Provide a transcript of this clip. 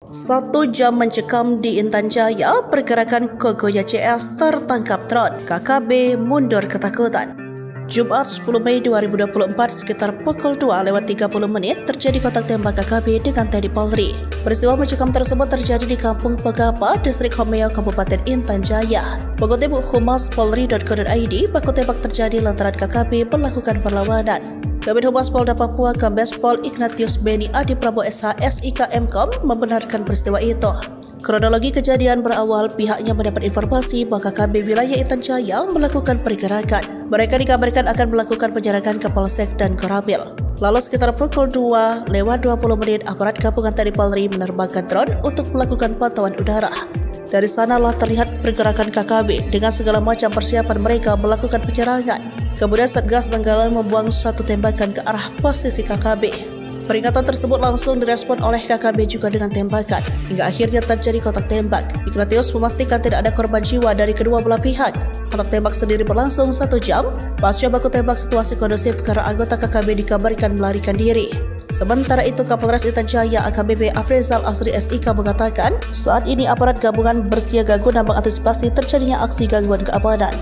1 jam mencekam di Intan Jaya, pergerakan Kogoya CS tertangkap drone. KKB mundur ketakutan. Jumat 10 Mei 2024 sekitar pukul 2:30 terjadi kontak tembak KKB dengan TNI Polri. Peristiwa mencekam tersebut terjadi di Kampung Pegapa, Distrik Homeo, Kabupaten Intan Jaya. Mengutip Humas Polri.co.id, baku tembak terjadi lantaran KKB melakukan perlawanan. Kabid Humas Polda Papua Kombes Pol Ignatius Beni Adi Prabowo SH SIK Mkom membenarkan peristiwa itu. Kronologi kejadian berawal pihaknya mendapat informasi bahwa KKB wilayah Intan Jaya melakukan pergerakan. Mereka dikabarkan akan melakukan penyerangan ke Polsek dan Koramil. Lalu sekitar pukul 2:20 aparat gabungan TNI Polri menerbangkan drone untuk melakukan pantauan udara. Dari sanalah terlihat pergerakan KKB dengan segala macam persiapan mereka melakukan penyerangan. Kemudian Satgas Nanggala membuang satu tembakan ke arah posisi KKB. Peringatan tersebut langsung direspon oleh KKB juga dengan tembakan, hingga akhirnya terjadi kontak tembak. Ignatius memastikan tidak ada korban jiwa dari kedua belah pihak. Kontak tembak sendiri berlangsung 1 jam. Pasca baku tembak, situasi kondusif karena anggota KKB dikabarkan melarikan diri. Sementara itu, Kapolres Intan Jaya AKBP Afrizal Asri SIK mengatakan, saat ini aparat gabungan bersiaga guna mengantisipasi terjadinya aksi gangguan keamanan.